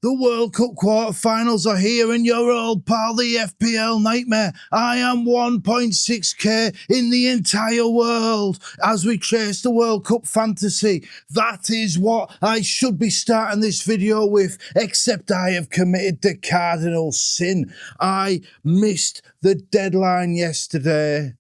The World Cup quarterfinals are here and your old pal, the FPL Nightmare. I am 1.6k in the entire world as we chase the World Cup fantasy. That is what I should be starting this video with, except I have committed the cardinal sin. I missed the deadline yesterday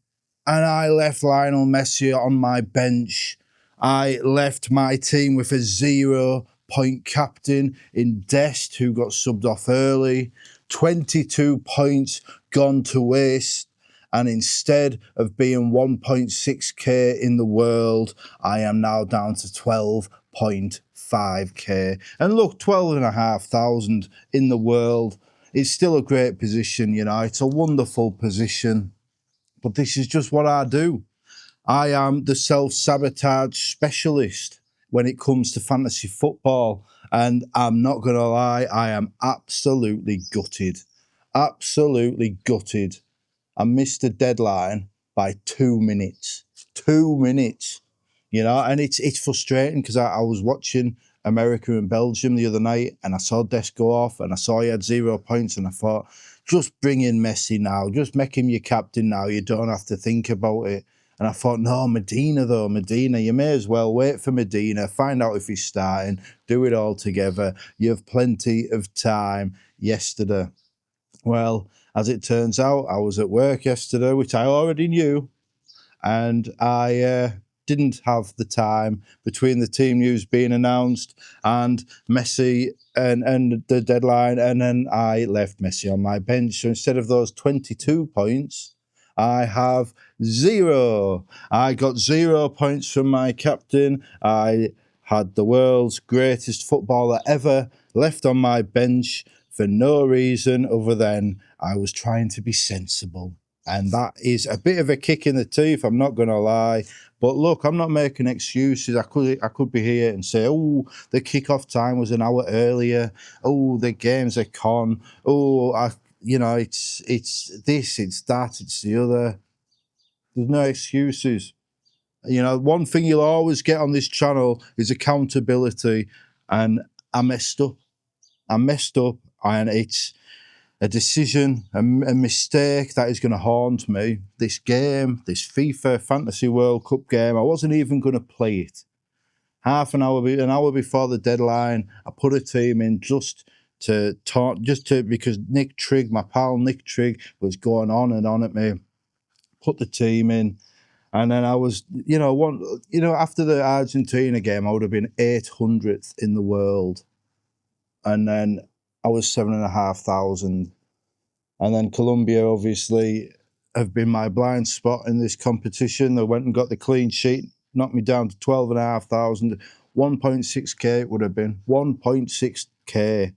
and I left Lionel Messi on my bench. I left my team with a 0-point captain in Dest, who got subbed off early. 22 points gone to waste. And instead of being 1.6k in the world, I am now down to 12.5k. And look, 12,500 in the world is still a great position, you know. It's a wonderful position. But this is just what I do. I am the self-sabotage specialist when it comes to fantasy football. And I'm not going to lie, I am absolutely gutted. Absolutely gutted. I missed the deadline by 2 minutes. 2 minutes. You know, and it's frustrating because I was watching America and Belgium the other night and I saw Dest go off and I saw he had 0 points and I thought, just bring in Messi now. Just make him your captain now. You don't have to think about it. And I thought, no, Medina, you may as well wait for Medina, find out if he's starting, do it all together. You have plenty of time yesterday. Well, as it turns out, I was at work yesterday, which I already knew, and I didn't have the time between the team news being announced and Messi and the deadline, and then I left Messi on my bench. So instead of those 22 points, I have 0. I got 0 points from my captain. I had the world's greatest footballer ever left on my bench for no reason other than I was trying to be sensible. And that is a bit of a kick in the teeth, I'm not going to lie. But look, I'm not making excuses. I could be here and say, oh, the kickoff time was an hour earlier. Oh, the game's a con. Oh, it's this, it's that, it's the other. There's no excuses. You know, one thing you'll always get on this channel is accountability. And I messed up. And it's a decision, a mistake that is going to haunt me. This game, this FIFA Fantasy World Cup game, I wasn't even going to play it. An hour before the deadline, I put a team in because Nick Trigg, my pal Nick Trigg, was going on and on at me. Put the team in, and then I was, after the Argentina game, I would have been 800th in the world, and then I was 7,500, and then Colombia obviously have been my blind spot in this competition. They went and got the clean sheet, knocked me down to 12,500. 1.6k it would have been. 1.6k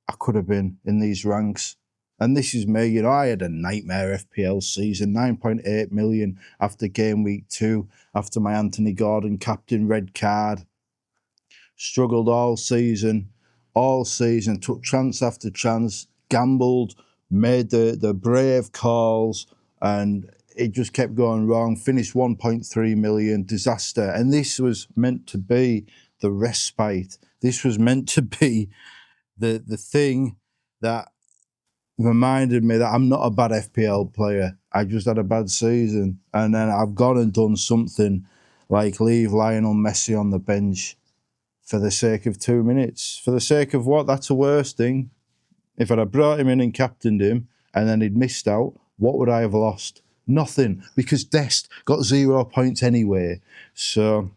I could have been in these ranks. And this is me, I had a nightmare FPL season, 9.8 million after game week 2, after my Anthony Gordon captain red card. Struggled all season, took chance after chance, gambled, made the brave calls, and it just kept going wrong. Finished 1.3 million, disaster. And this was meant to be the respite. This was meant to be the thing that reminded me that I'm not a bad FPL player. I just had a bad season. And then I've gone and done something like leave Lionel Messi on the bench for the sake of 2 minutes. For the sake of what? That's a worse thing. If I'd have brought him in and captained him and then he'd missed out, what would I have lost? Nothing, because Dest got 0 points anyway. So,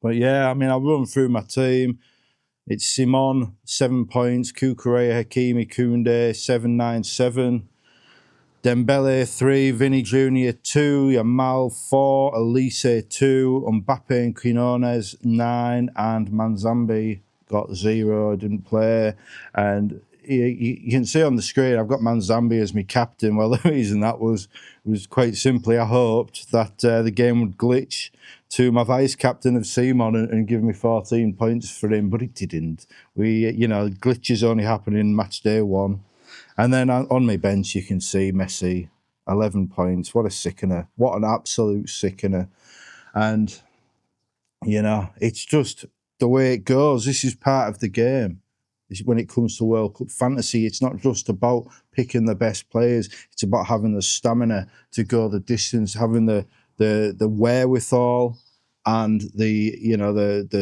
but yeah, I mean, I'll run through my team. It's Simon, 7 points. Kukurea, Hakimi, Koundé, 797. Dembele, 3. Vinny Jr., 2. Yamal, 4. Elise, 2. Mbappe and Quinones, 9. And Manzambi got 0. Didn't play. And you can see on the screen, I've got Manzambi as my captain. Well, the reason that was quite simply, I hoped that the game would glitch to my vice captain of Simon and give me 14 points for him, but it didn't. Glitches only happen in match day 1. And then on my bench, you can see Messi, 11 points. What a sickener. What an absolute sickener. And, it's just the way it goes. This is part of the game. when it comes to World Cup fantasy. It's not just about picking the best players. It's about having the stamina to go the distance, having the wherewithal and the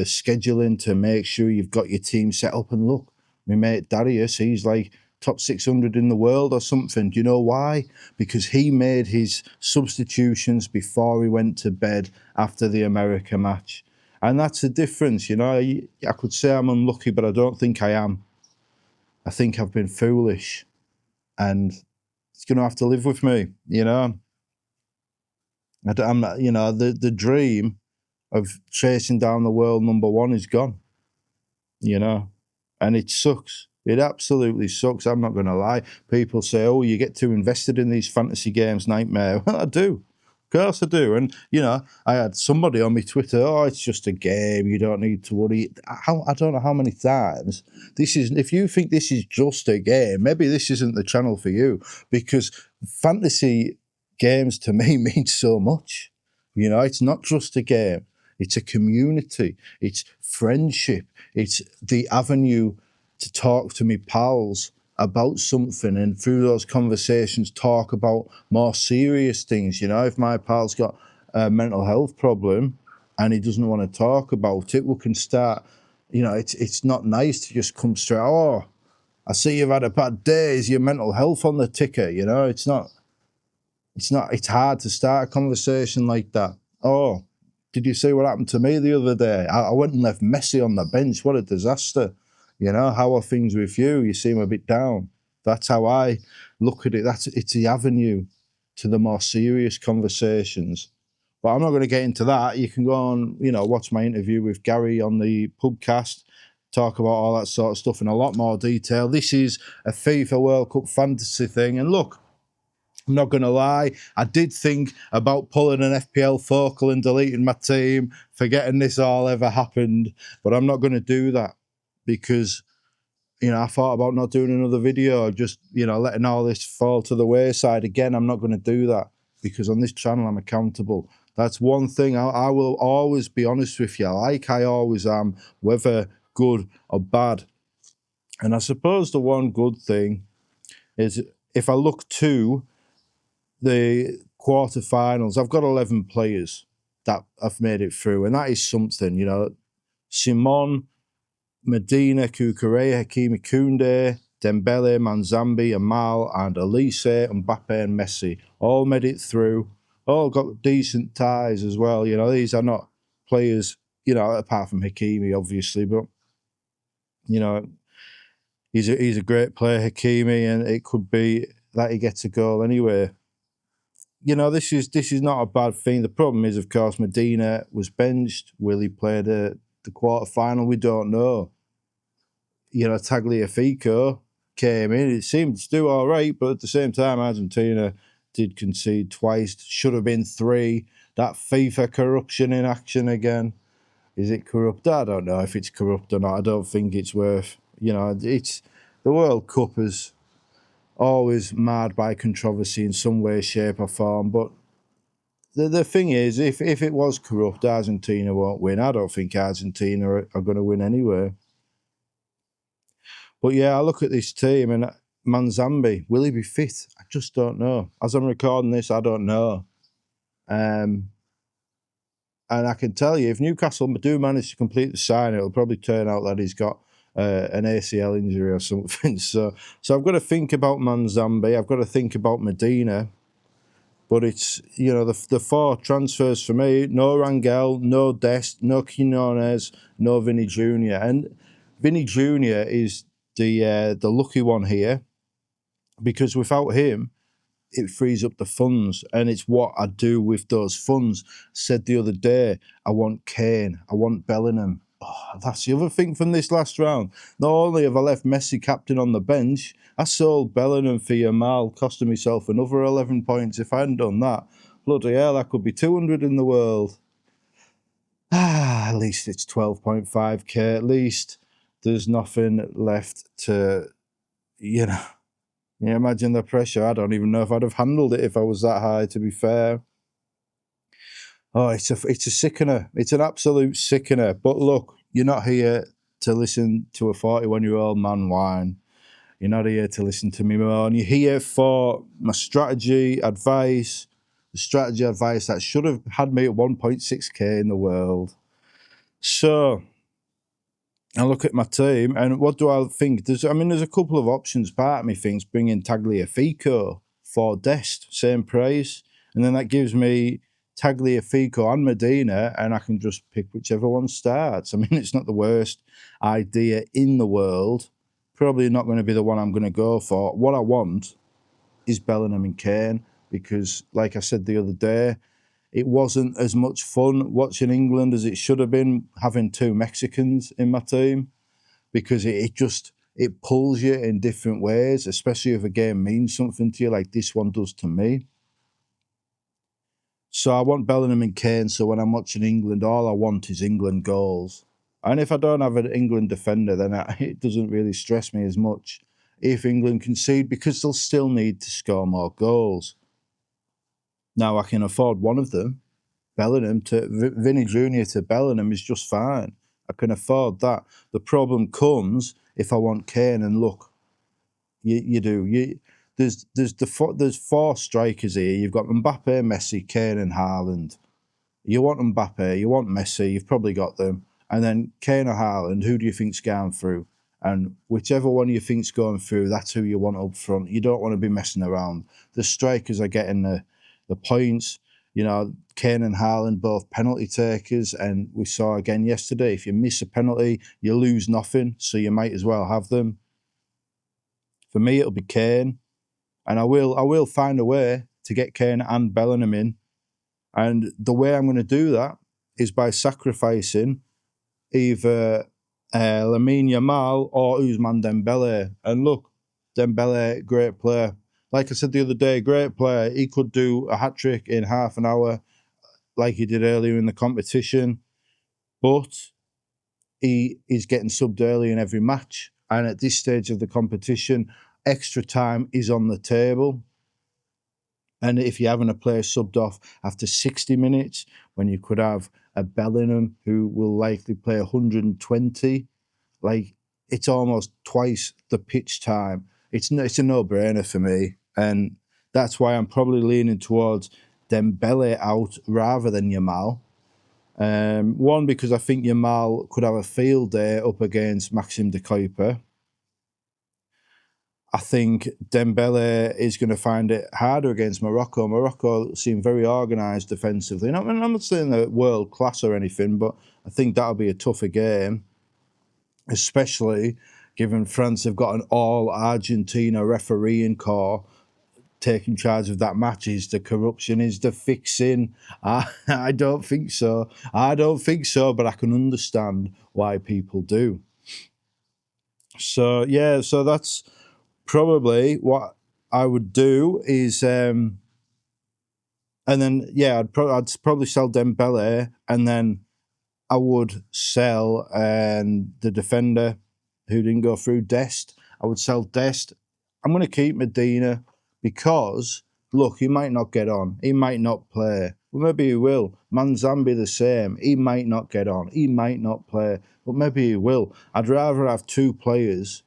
scheduling to make sure you've got your team set up. And look, my mate Darius, he's like top 600 in the world or something. Do you know why? Because he made his substitutions before he went to bed after the America match. And that's the difference, I could say I'm unlucky, but I don't think I am. I think I've been foolish, and it's going to have to live with me, I'm not, the dream of chasing down the world #1 is gone, and it sucks. It absolutely sucks. I'm not going to lie. People say, oh, you get too invested in these fantasy games, Nightmare. Well, I do. Of course I do. And, I had somebody on my Twitter, oh, it's just a game. You don't need to worry. I don't know how many times if you think this is just a game, maybe this isn't the channel for you, because fantasy games to me mean so much. It's not just a game. It's a community. It's friendship. It's the avenue to talk to me pals about something, and through those conversations talk about more serious things. If my pal's got a mental health problem and he doesn't want to talk about it, we can start, it's not nice to just come straight, oh, I see you've had a bad day, is your mental health on the ticker? It's hard to start a conversation like that. Oh, did you see what happened to me the other day? I went and left Messi on the bench. What a disaster. How are things with you? You seem a bit down. That's how I look at it. It's the avenue to the more serious conversations. But I'm not going to get into that. You can go on, watch my interview with Gary on the podcast, talk about all that sort of stuff in a lot more detail. This is a FIFA World Cup fantasy thing. And look, I'm not going to lie, I did think about pulling an FPL focal and deleting my team, forgetting this all ever happened, but I'm not going to do that because, I thought about not doing another video, just, letting all this fall to the wayside. Again, I'm not going to do that because on this channel, I'm accountable. That's one thing. I will always be honest with you, like I always am, whether good or bad. And I suppose the one good thing is if I look to the quarterfinals, I've got 11 players that have made it through, and that is something. Simon, Medina, Kukurea, Hakimi Koundé, Dembele, Manzambi, Amal, and Elise, Mbappe, and Messi all made it through. All got decent ties as well. These are not players, apart from Hakimi, obviously, but he's a great player, Hakimi, and it could be that he gets a goal anyway. This is not a bad thing. The problem is, of course, Medina was benched. Will he play the quarter-final? We don't know. Tagliafico came in. It seemed to do all right, but at the same time, Argentina did concede twice. Should have been 3. That FIFA corruption in action again. Is it corrupt? I don't know if it's corrupt or not. I don't think it's worth... it's the World Cup is always marred by controversy in some way, shape or form, but the thing is, if it was corrupt, Argentina won't win. I don't think Argentina are going to win anyway. But yeah, I look at this team and Manzambi, will he be fit? I just don't know. As I'm recording this, I don't know. And I can tell you, if Newcastle do manage to complete the sign, it'll probably turn out that he's got an ACL injury or something. So I've got to think about Manzambi. I've got to think about Medina. But it's, the 4 transfers for me, no Rangel, no Dest, no Quinones, no Vinny Jr. And Vinny Jr. is the lucky one here, because without him, it frees up the funds, and it's what I do with those funds. Said the other day, I want Kane, I want Bellingham. Oh, that's the other thing from this last round. Not only have I left Messi captain on the bench, I sold Bellingham for Yamal, costing myself another 11 points. If I hadn't done that, bloody hell, I could be 200 in the world. At least it's 12.5k. At least there's nothing left to, you imagine the pressure. I don't even know if I'd have handled it if I was that high, to be fair. Oh, it's a sickener. It's an absolute sickener. But look, you're not here to listen to a 41-year-old man whine. You're not here to listen to me moan. You're here for my strategy advice, the strategy advice that should have had me at 1.6k in the world. So I look at my team, and what do I think? There's a couple of options. Part of me thinks bringing Tagliafico for Dest, same price, and then that gives me Tagliafico and Medina, and I can just pick whichever one starts. I mean, it's not the worst idea in the world. Probably not going to be the one I'm going to go for. What I want is Bellingham and Kane, because, like I said the other day, it wasn't as much fun watching England as it should have been having two Mexicans in my team, because it pulls you in different ways, especially if a game means something to you like this one does to me. So I want Bellingham and Kane, so when I'm watching England, all I want is England goals. And if I don't have an England defender, then it doesn't really stress me as much if England concede, because they'll still need to score more goals. Now, I can afford one of them. Bellingham to Vinny Jr. to Bellingham is just fine. I can afford that. The problem comes if I want Kane, and look, there's four strikers here. You've got Mbappe, Messi, Kane, and Haaland. You want Mbappe, you want Messi, you've probably got them. And then Kane or Haaland, who do you think's going through? And whichever one you think's going through, that's who you want up front. You don't want to be messing around. The strikers are getting the points. You know, Kane and Haaland, both penalty takers. And we saw again yesterday, if you miss a penalty, you lose nothing. So you might as well have them. For me, it'll be Kane. And I will find a way to get Kane and Bellingham in. And the way I'm going to do that is by sacrificing either Lamine Yamal or Ousmane Dembele. And look, Dembele, great player. Like I said the other day, great player. He could do a hat-trick in half an hour like he did earlier in the competition. But he is getting subbed early in every match. And at this stage of the competition, extra time is on the table. And if you're having a player subbed off after 60 minutes, when you could have a Bellingham who will likely play 120, like, it's almost twice the pitch time. It's a no-brainer for me. And that's why I'm probably leaning towards Dembele out rather than Yamal. One, because I think Yamal could have a field day up against Maxime de Kuiper. I think Dembele is going to find it harder against Morocco. Morocco seem very organised defensively. I'm not saying they're world class or anything, but I think that'll be a tougher game, especially given France have got an all-Argentina refereeing corps taking charge of that match. Is the corruption? Is the fixing? I don't think so. I don't think so, but I can understand why people do. So, yeah, so that's probably what I would do is, and then, yeah, I'd probably sell Dembele, and then I would sell the defender who didn't go through, Dest. I would sell Dest. I'm going to keep Medina because, look, he might not get on. He might not play. Well, maybe he will. Manzambi the same. He might not get on. He might not play, but maybe he will. I'd rather have two players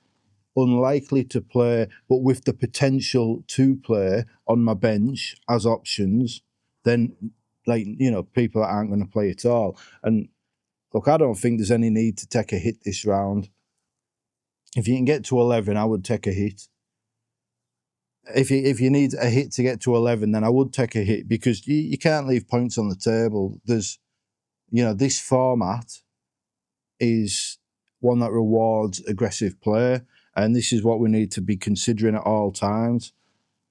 unlikely to play, but with the potential to play on my bench as options, than, like, people that aren't going to play at all. And look, I don't think there's any need to take a hit this round. If you can get to 11, I would take a hit. If you need a hit to get to 11, then I would take a hit, because you can't leave points on the table. There's, this format is one that rewards aggressive play, and this is what we need to be considering at all times.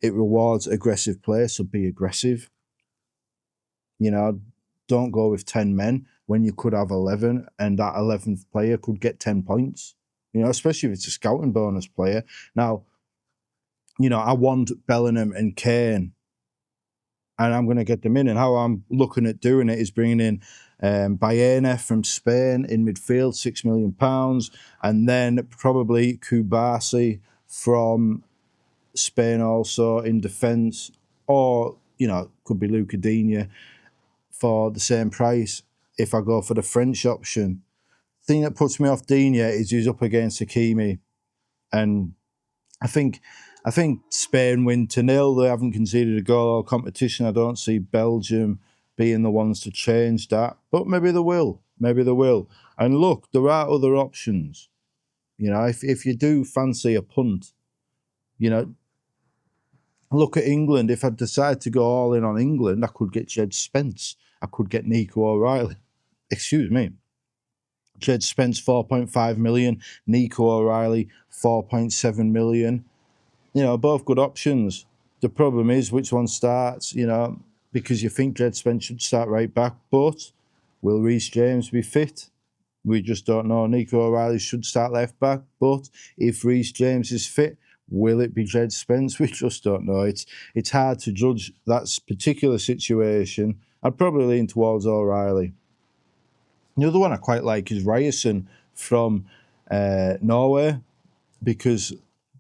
It rewards aggressive play, so be aggressive. Don't go with 10 men when you could have 11, and that 11th player could get 10 points, especially if it's a scouting bonus player. Now, I want Bellingham and Kane, and I'm going to get them in. And how I'm looking at doing it is bringing in Baena from Spain in midfield, £6 million, and then probably Kubasi from Spain also in defence, or, could be Luca Digne for the same price if I go for the French option. thing that puts me off Digne is he's up against Hakimi, and I think Spain win 2-0. They haven't conceded a goal all competition. I don't see Belgium being the ones to change that, but maybe they will. Maybe they will. And look, there are other options. You know, if you do fancy a punt, you know, look at England. If I decide to go all in on England, I could get Jed Spence. I could get Nico O'Reilly. Excuse me. Jed Spence, 4.5 million. Nico O'Reilly, 4.7 million. You know, both good options. The problem is which one starts, you know, because you think Jed Spence should start right back, but will Reece James be fit? We just don't know. Nico O'Reilly should start left back, but if Reece James is fit, will it be Jed Spence? We just don't know. It's hard to judge that particular situation. I'd probably lean towards O'Reilly. The other one I quite like is Ryerson from Norway, because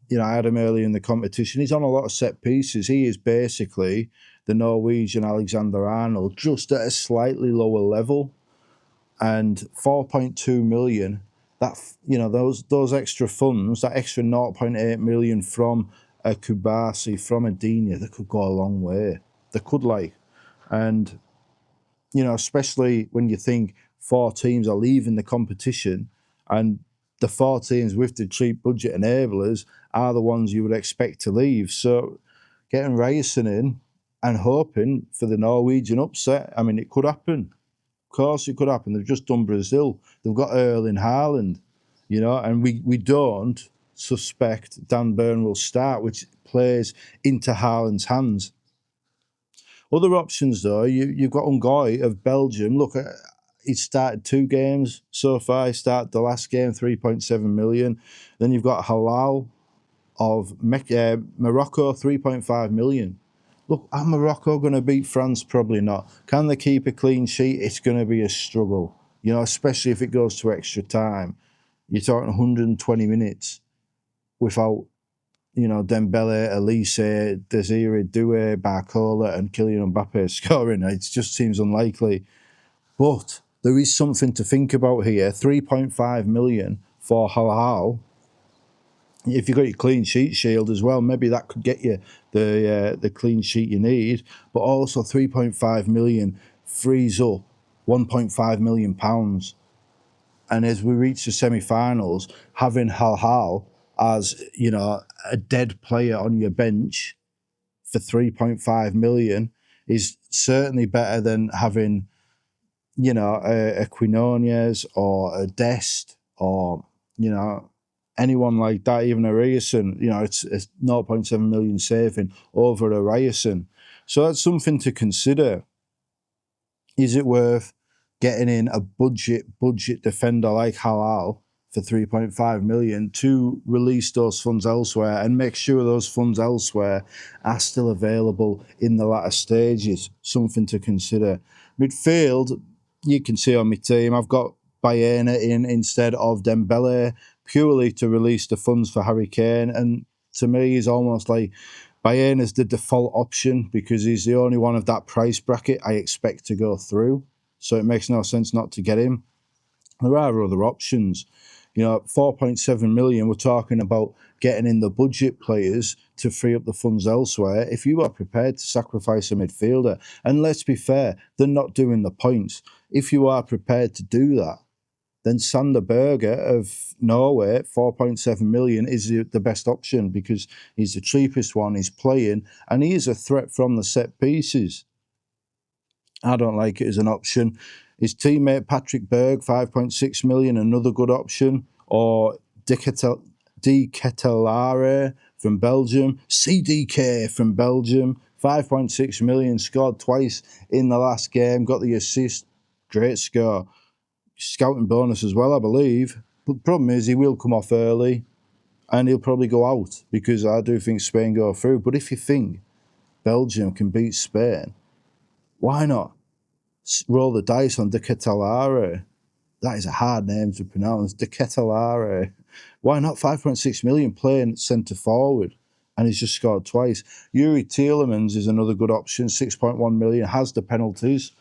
you know I had him early in the competition. He's on a lot of set pieces. He is basically the Norwegian Alexander Arnold, just at a slightly lower level. And 4.2 million. That, you know, those extra funds, that extra 0.8 million from a Kubasi, from a Digne, that could go a long way. They could, like, and you know, especially when you think 4 teams are leaving the competition, and the 4 teams with the cheap budget enablers are the ones you would expect to leave. So getting Ryerson in and hoping for the Norwegian upset, I mean, it could happen. Of course it could happen. They've just done Brazil. They've got Erling Haaland, you know, and we don't suspect Dan Burn will start, which plays into Haaland's hands. Other options, though, you've got Ungoy of Belgium. Look, he's started 2 games so far. He started the last game, 3.7 million. Then you've got Halal of Morocco, 3.5 million. Look, are Morocco going to beat France? Probably not. Can they keep a clean sheet? It's going to be a struggle, you know, especially if it goes to extra time. You're talking 120 minutes without, you know, Dembele, Elise, Desiree, Doué, Barcola and Kylian Mbappe scoring. It just seems unlikely. But there is something to think about here. 3.5 million for Halal. If you've got your clean sheet shield as well, maybe that could get you the clean sheet you need. But also 3.5 million frees up 1.5 million pounds. And as we reach the semi-finals, having Hal as, you know, a dead player on your bench for 3.5 million is certainly better than having, you know, a Quinones or a Dest or, you know, anyone like that, even a Ryerson. You know, it's 0.7 million saving over a Ryerson. So that's something to consider. Is it worth getting in a budget defender like Halal for 3.5 million to release those funds elsewhere and make sure those funds elsewhere are still available in the latter stages? Something to consider. Midfield, you can see on my team, I've got Bayena in instead of Dembele, purely to release the funds for Harry Kane. And to me, he's almost like Bayena's the default option because he's the only one of that price bracket I expect to go through. So it makes no sense not to get him. There are other options. You know, 4.7 million, we're talking about getting in the budget players to free up the funds elsewhere. If you are prepared to sacrifice a midfielder, and let's be fair, they're not doing the points. If you are prepared to do that, then Sander Berger of Norway, 4.7 million, is the best option because he's the cheapest one, he's playing, and he is a threat from the set pieces. I don't like it as an option. His teammate Patrick Berg, 5.6 million, another good option. Or De Ketelaere from Belgium. CDK from Belgium, 5.6 million, scored twice in the last game, got the assist. Great score. Scouting bonus as well, I believe. But the problem is he will come off early and he'll probably go out because I do think Spain go through. But if you think Belgium can beat Spain, why not roll the dice on De Ketelaere? That is a hard name to pronounce. De Ketelaere. Why not 5.6 million playing centre forward? And he's just scored twice. Yuri Tielemans is another good option. 6.1 million, has the penalties.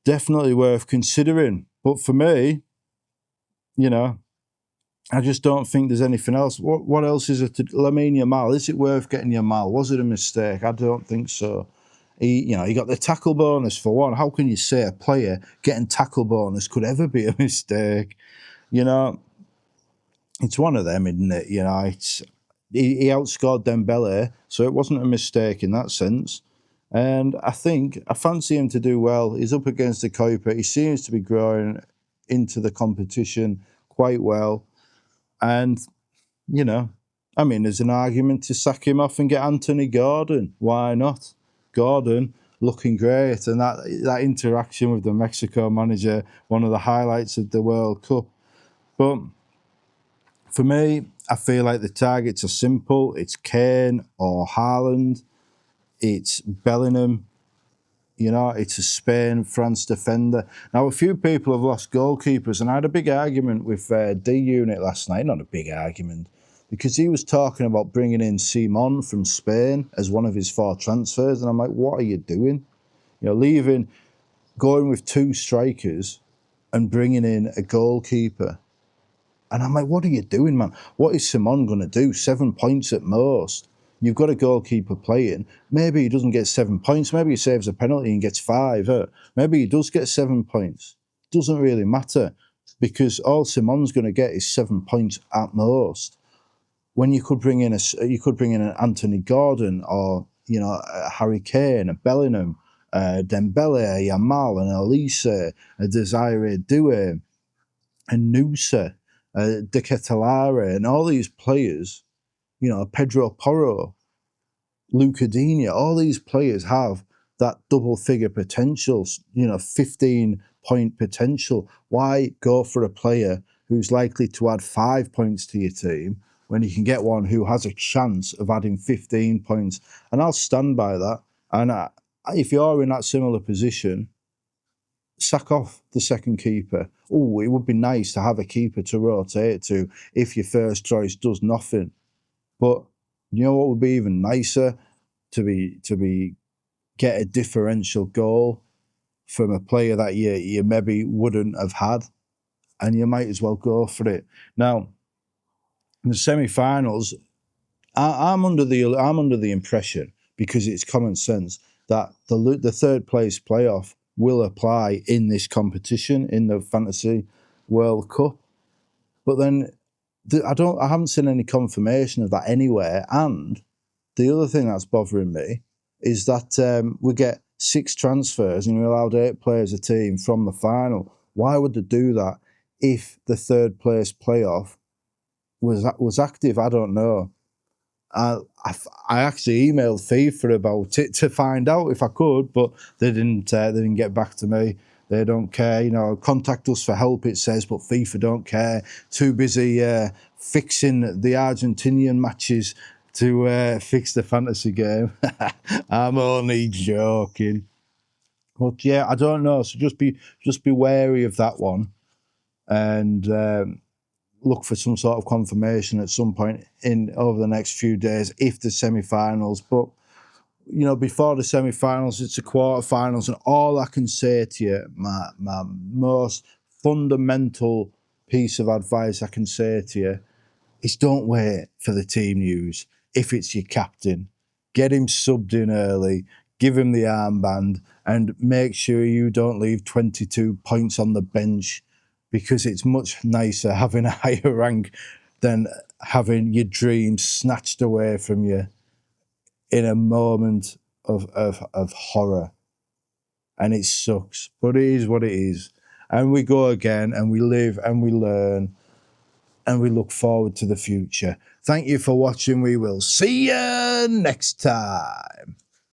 Definitely worth considering. But for me, you know, I just don't think there's anything else. What else is it? Lamine Yamal, is it worth getting Yamal? Was it a mistake? I don't think so. He got the tackle bonus for one. How can you say a player getting tackle bonus could ever be a mistake? You know, it's one of them, isn't it? You know, he outscored Dembele, so it wasn't a mistake in that sense. And I fancy him to do well. He's up against the Kuiper. He seems to be growing into the competition quite well. And, you know, I mean, there's an argument to sack him off and get Anthony Gordon. Why not? Gordon looking great. And that interaction with the Mexico manager, one of the highlights of the World Cup. But for me, I feel like the targets are simple. It's Kane or Haaland. It's Bellingham. You know, it's a Spain-France defender. Now, a few people have lost goalkeepers, and I had a big argument with D-Unit last night. Not a big argument, because he was talking about bringing in Simon from Spain as one of his 4 transfers, and I'm like, what are you doing? You know, going with 2 strikers and bringing in a goalkeeper. And I'm like, what are you doing, man? What is Simon going to do? 7 points at most. You've got a goalkeeper playing. Maybe he doesn't get 7 points. Maybe he saves a penalty and gets 5. Maybe he does get 7 points. Doesn't really matter, because all Simon's going to get is 7 points at most. When you could bring in an Anthony Gordon, or a Harry Kane, a Bellingham, Dembele, a Yamal, an Elise, a Desire Doué, a Nusa, De Ketelare, and all these players. Pedro Porro, Lucadinha, all these players have that double figure potential, 15-point potential. Why go for a player who's likely to add 5 points to your team when you can get one who has a chance of adding 15 points? And I'll stand by that. And if you're in that similar position, sack off the second keeper. Oh, it would be nice to have a keeper to rotate to if your first choice does nothing. But you know what would be even nicer? To get a differential goal from a player that you maybe wouldn't have had, and you might as well go for it. Now, in the semi-finals, I'm under the impression, because it's common sense, that the third place playoff will apply in this competition, in the Fantasy World Cup. But then I haven't seen any confirmation of that anywhere. And the other thing that's bothering me is that we get 6 transfers and we're allowed 8 players a team from the final. Why would they do that if the third place playoff was active? I don't know. I actually emailed FIFA about it to find out if I could, but they didn't get back to me. They don't care, contact us for help, it says, but FIFA don't care. Too busy fixing the Argentinian matches to fix the fantasy game. I'm only joking. But yeah, I don't know. So just be wary of that one, and look for some sort of confirmation at some point over the next few days if the semi-finals. But before the semi-finals, it's the quarter-finals, and all I can say to you, my most fundamental piece of advice I can say to you is don't wait for the team news. If it's your captain, get him subbed in early, give him the armband, and make sure you don't leave 22 points on the bench, because it's much nicer having a higher rank than having your dreams snatched away from you in a moment of horror. And it sucks, but it is what it is. And we go again, and we live, and we learn, and we look forward to the future. Thank you for watching. We will see you next time.